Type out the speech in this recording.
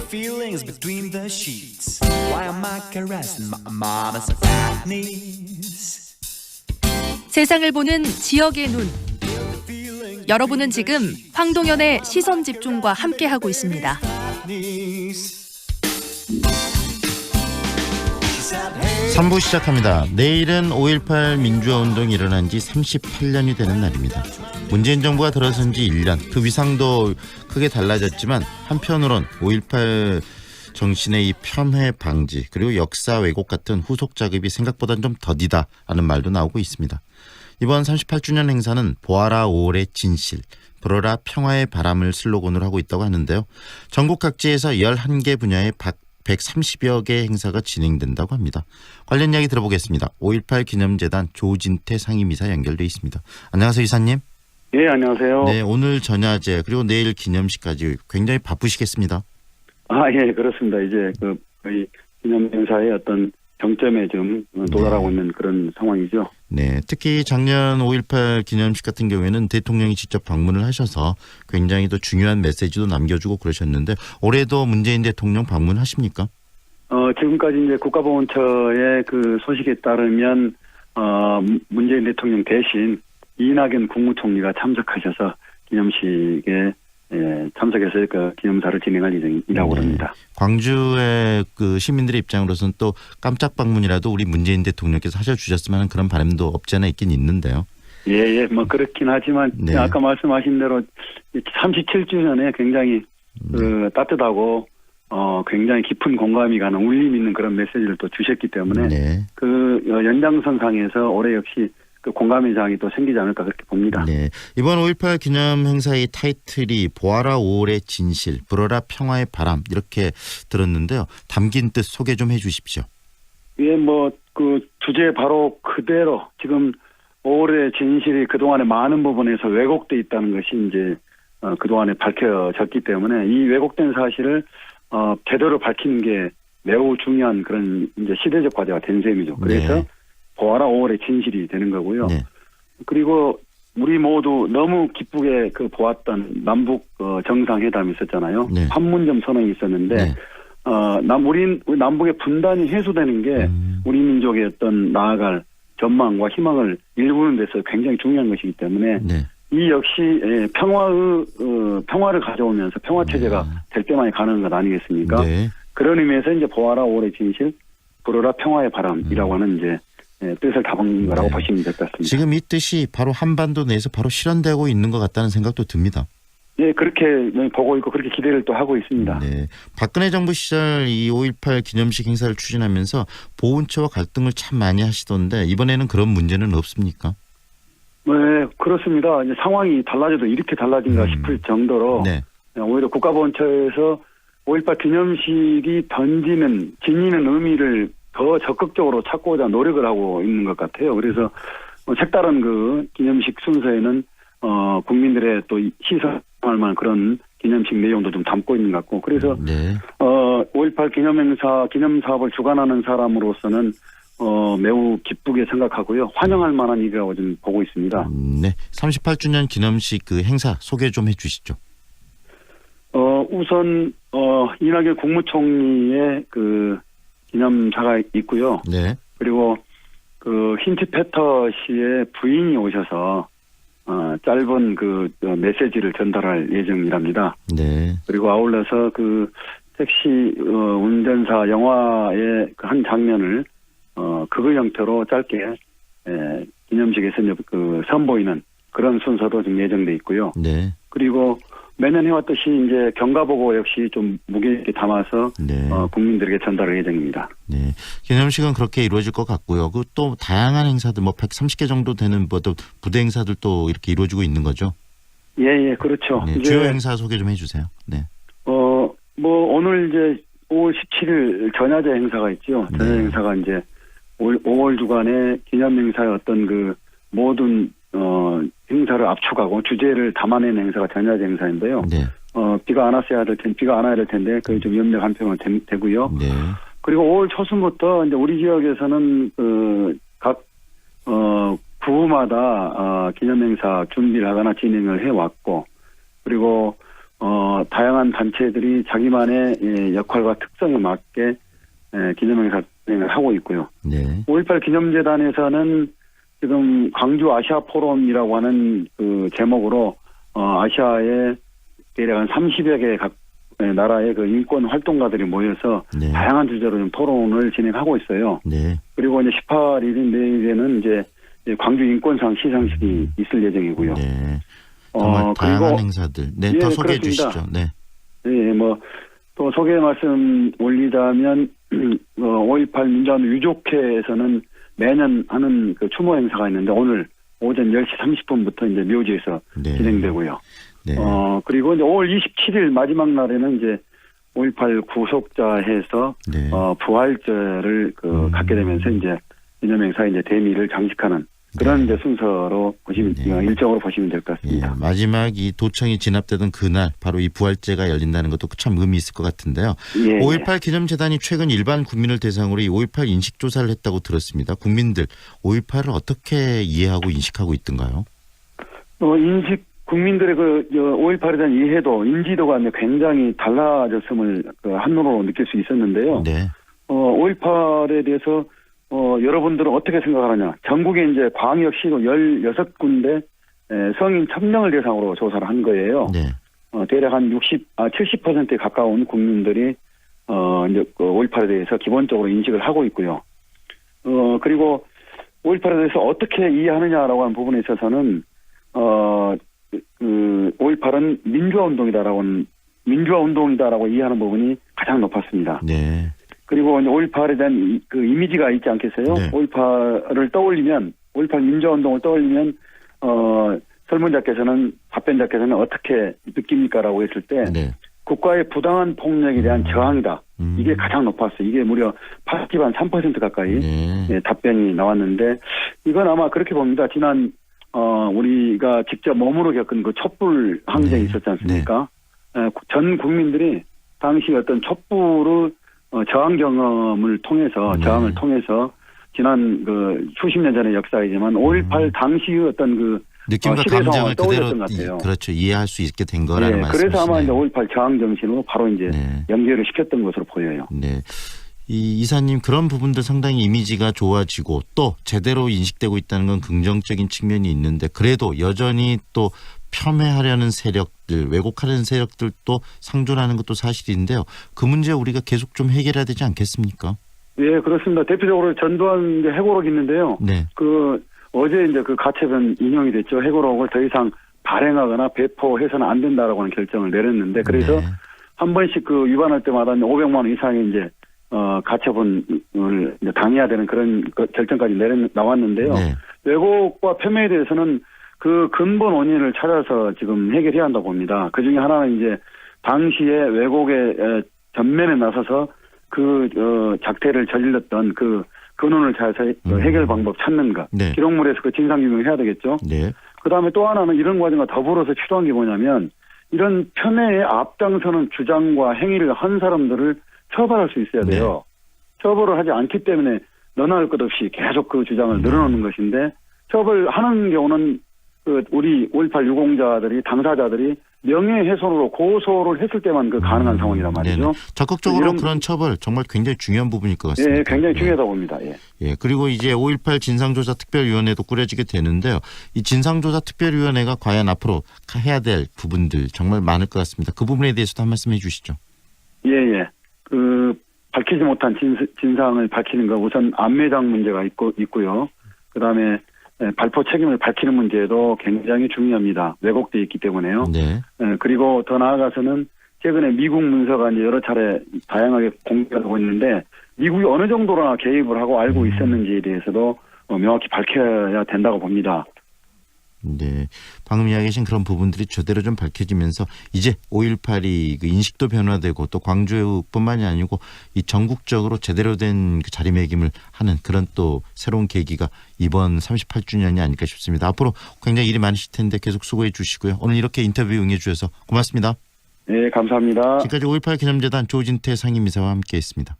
feelings between the sheets. Why am I caressing my mama's fat knees? 세상을 보는 지역의 눈. 여러분은 지금 황동현의 시선 집중과 함께하고 있습니다. 3부 시작합니다. 내일은 5.18 민주화운동이 일어난 지 38년이 되는 날입니다. 문재인 정부가 들어선 지 1년, 그 위상도 크게 달라졌지만 한편으론 5.18 정신의 이 폄훼 방지 그리고 역사 왜곡 같은 후속 작업이 생각보다는 좀 더디다 하는 말도 나오고 있습니다. 이번 38주년 행사는 보아라 5월의 진실, 불어라 평화의 바람을 슬로건으로 하고 있다고 하는데요. 전국 각지에서 11개 분야의 130여 개의 행사가 진행된다고 합니다. 관련 이야기 들어보겠습니다. 5.18 기념재단 조진태 상임이사 연결돼 있습니다. 안녕하세요, 이사님. 예, 안녕하세요. 네, 오늘 전야제 그리고 내일 기념식까지 굉장히 바쁘시겠습니다. 아, 예, 그렇습니다. 이제 거의 기념 행사의 어떤 정점에 좀 도달하고 있는 그런 상황이죠. 네, 특히 작년 5.18 기념식 같은 경우에는 대통령이 직접 방문을 하셔서 굉장히 또 중요한 메시지도 남겨주고 그러셨는데 올해도 문재인 대통령 방문하십니까? 지금까지 이제 국가보훈처의 그 소식에 따르면 문재인 대통령 대신 이낙연 국무총리가 참석하셔서 기념식에 참석해서 그 기념사를 진행할 예정이라고 합니다. 광주의 그 시민들의 입장으로서는 또 깜짝 방문이라도 우리 문재인 대통령께서 하셔주셨으면 하는 그런 바람도 없지 않아 있긴 있는데요. 예, 뭐 그렇긴 하지만 네. 아까 말씀하신 대로 37주년에 굉장히 따뜻하고 굉장히 깊은 공감이 가는 울림 있는 그런 메시지를 또 주셨기 때문에 네. 그 연장선상에서 올해 역시 그 공감의 장이 또 생기지 않을까 그렇게 봅니다. 네, 이번 5.18 기념 행사의 타이틀이 보아라 5월의 진실, 불어라 평화의 바람 이렇게 들었는데요. 담긴 뜻 소개 좀 해주십시오. 예, 뭐 그 주제 바로 그대로 지금 5월의 진실이 그동안에 많은 부분에서 왜곡돼 있다는 것이 이제 그동안에 밝혀졌기 때문에 이 왜곡된 사실을 제대로 밝히는 게 매우 중요한 그런 이제 시대적 과제가 된 셈이죠. 그래서 네. 보아라 5월의 진실이 되는 거고요. 네. 그리고 우리 모두 너무 기쁘게 그 보았던 남북 정상회담이 있었잖아요. 네. 판문점 선언이 있었는데 네. 우리 남북의 분단이 해소되는 게 우리 민족의 어떤 나아갈 전망과 희망을 일구는 데서 굉장히 중요한 것이기 때문에 네. 이 역시 평화를 가져오면서 평화 체제가 될 때만이 가능한 것 아니겠습니까? 네. 그런 의미에서 이제 보아라 5월의 진실, 불어라 평화의 바람이라고 하는 이제 뜻을 담은 거라고 보시면 될 것 같습니다. 지금 이 뜻이 바로 한반도 내에서 바로 실현되고 있는 것 같다는 생각도 듭니다. 네, 그렇게 보고 있고 그렇게 기대를 또 하고 있습니다. 네, 박근혜 정부 시절 이 5.18 기념식 행사를 추진하면서 보훈처와 갈등을 참 많이 하시던데 이번에는 그런 문제는 없습니까? 네, 그렇습니다. 이제 상황이 달라져도 이렇게 달라진가 싶을 정도로 네. 오히려 국가보훈처에서 5.18 기념식이 지니는 의미를 더 적극적으로 찾고자 노력을 하고 있는 것 같아요. 그래서 색다른 그 기념식 순서에는 국민들의 또 시선할 만한 그런 기념식 내용도 좀 담고 있는 것 같고 그래서 네. 5.18 기념 사업을 주관하는 사람으로서는 매우 기쁘게 생각하고요. 환영할 만한 일이라고 좀 보고 있습니다. 네, 38주년 기념식 그 행사 소개 좀 해주시죠. 우선 이낙연 국무총리의 그 기념사가 있고요. 네. 그리고 그 힌트페터 씨의 부인이 오셔서 짧은 그 메시지를 전달할 예정이랍니다. 네. 그리고 아울러서 그 택시 운전사 영화의 그 한 장면을 그거 형태로 짧게 기념식에서 그 선보이는 그런 순서도 좀 예정돼 있고요. 네. 그리고 매년 해왔듯이 이제 경가보고 역시 좀 무게 있게 담아서 네. 국민들에게 전달할 예정입니다. 네. 기념식은 그렇게 이루어질 것 같고요. 그 또 다양한 행사들 130개 정도 되는 부대 행사들도 이렇게 이루어지고 있는 거죠. 예, 그렇죠. 네. 주요 행사 소개 좀 해주세요. 네. 뭐 오늘 이제 5월 17일 전야제 행사가 있죠. 전야제 네. 행사가 이제 5월 주간의 기념 행사의 어떤 그 모든 행사를 압축하고 주제를 담아내는 행사가 전야제 행사인데요. 네. 비가 안 왔어야 비가 안 와야 될 텐데 그게 좀 염려 한편으로 되고요. 네. 그리고 5월 초순부터 이제 우리 지역에서는 각 구마다 기념 행사 준비를 하거나 진행을 해왔고 그리고 다양한 단체들이 자기만의 역할과 특성에 맞게 기념행사 진행을 하고 있고요. 네. 5.18 기념재단에서는 지금 광주 아시아 포럼이라고 하는 그 제목으로 아시아의 대략 한 30여 개 각 나라의 그 인권 활동가들이 모여서 네. 다양한 주제로 좀 토론을 진행하고 있어요. 네. 그리고 이제 18일인 내일에는 이제 광주 인권상 시상식이 있을 예정이고요. 네. 정말 다양한 그리고 행사들. 네, 예, 더 소개해 그렇습니다. 주시죠. 네. 예, 또 소개 말씀 올리자면 5.18 민주화운동 유족회에서는 매년 하는 그 추모 행사가 있는데 오늘 오전 10시 30분부터 이제 묘지에서 네. 진행되고요. 네. 그리고 이제 5월 27일 마지막 날에는 이제 5.18 구속자해서 네. 부활절을 갖게 되면서 이제 기념행사 이제 대미를 장식하는 그런 네. 이제 순서로 보시면 네. 일정으로 보시면 될 것 예, 같습니다. 마지막 이 도청이 진압되던 그날 바로 이 부활제가 열린다는 것도 참 의미 있을 것 같은데요. 예, 5.18 기념재단이 최근 일반 국민을 대상으로 이 5.18 인식조사를 했다고 들었습니다. 국민들 5.18을 어떻게 이해하고 인식하고 있던가요? 국민들의 5.18에 대한 이해도, 인지도가 굉장히 달라졌음을 한눈으로 느낄 수 있었는데요. 네. 5.18에 대해서 여러분들은 어떻게 생각하느냐. 전국에 이제 광역시도 16군데 성인 1000명을 대상으로 조사를 한 거예요. 네. 대략 한 70%에 가까운 국민들이 이제 5.18에 대해서 기본적으로 인식을 하고 있고요. 그리고 5.18에 대해서 어떻게 이해하느냐라고 하는 부분에 있어서는 5.18은 민주화 운동이다라고 이해하는 부분이 가장 높았습니다. 네. 그리고 5.18에 대한 그 이미지가 있지 않겠어요? 네. 5.18을 떠올리면, 5.18 민주화 운동을 떠올리면 설문자께서는 답변자께서는 어떻게 느낍니까라고 했을 때 네. 국가의 부당한 폭력에 대한 저항이다. 이게 가장 높았어요. 이게 무려 80한 3% 가까이 네. 답변이 나왔는데 이건 아마 그렇게 봅니다. 지난 우리가 직접 몸으로 겪은 그 촛불 항쟁이 네. 있었지 않습니까? 전 국민들이 당시 어떤 촛불을 저항 경험을 통해서 네. 저항을 통해서 지난 그 수십 년 전의 역사이지만 5.18 당시의 어떤 그 느낌과 시대 감정을 상황을 그대로 떠올렸던 것 같아요. 그렇죠. 이해할 수 있게 된 거라는 말씀이시네요. 그래서 아마 이제 5.18 저항 정신으로 바로 이제 네. 연결을 시켰던 것으로 보여요. 네. 이 이사님 그런 부분들 상당히 이미지가 좋아지고 또 제대로 인식되고 있다는 건 긍정적인 측면이 있는데 그래도 여전히 또 폄훼하려는 세력들, 왜곡하려는 세력들도 상존하는 것도 사실인데요. 그 문제 우리가 계속 좀 해결해야 되지 않겠습니까? 예, 그렇습니다. 대표적으로 전두환 이제 해고록이 있는데요. 네. 어제 이제 그 가처분 인용이 됐죠. 해고록을 더 이상 발행하거나 배포해서는 안 된다라고 하는 결정을 내렸는데 그래서 네. 한 번씩 위반할 때마다 500만 원 이상의 이제 가처분을 당해야 되는 그런 결정까지 나왔는데요. 네. 왜곡과 폄훼에 대해서는 그 근본 원인을 찾아서 지금 해결해야 한다고 봅니다. 그 중에 하나는 이제 당시에 왜곡의 전면에 나서서 작태를 저질렀던 그 근원을 찾아서 해결 방법 찾는 것. 네. 기록물에서 그 진상규명을 해야 되겠죠. 네. 그다음에 또 하나는 이런 과정과 더불어서 필요한 게 뭐냐면 이런 폄훼에 앞장서는 주장과 행위를 한 사람들을 처벌할 수 있어야 돼요. 네. 처벌을 하지 않기 때문에 너나 할 것 없이 계속 그 주장을 늘어놓는 것인데 처벌하는 경우는 우리 5.18 유공자들이 당사자들이 명예훼손으로 고소를 했을 때만 가능한 상황이란 말이죠. 네네. 적극적으로 그런 처벌 정말 굉장히 중요한 부분일 것 같습니다. 예, 굉장히 중요하다고 봅니다. 예. 예, 그리고 이제 5.18 진상조사 특별위원회도 꾸려지게 되는데요. 이 진상조사 특별위원회가 과연 앞으로 해야 될 부분들 정말 많을 것 같습니다. 그 부분에 대해서도 한 말씀 해주시죠. 예. 밝히지 못한 진상을 밝히는 거 우선 안매장 문제가 있고요. 그다음에 발포 책임을 밝히는 문제도 굉장히 중요합니다. 왜곡되어 있기 때문에요. 네. 그리고 더 나아가서는 최근에 미국 문서가 이제 여러 차례 다양하게 공개되고 있는데 미국이 어느 정도나 개입을 하고 알고 있었는지에 대해서도 명확히 밝혀야 된다고 봅니다. 네, 방금 이야기하신 그런 부분들이 제대로 좀 밝혀지면서 이제 5.18이 인식도 변화되고 또 광주뿐만이 아니고 이 전국적으로 제대로 된 자리매김을 하는 그런 또 새로운 계기가 이번 38주년이 아닐까 싶습니다. 앞으로 굉장히 일이 많으실 텐데 계속 수고해 주시고요. 오늘 이렇게 인터뷰 응해 주셔서 고맙습니다. 네, 감사합니다. 지금까지 5.18 기념재단 조진태 상임이사와 함께했습니다.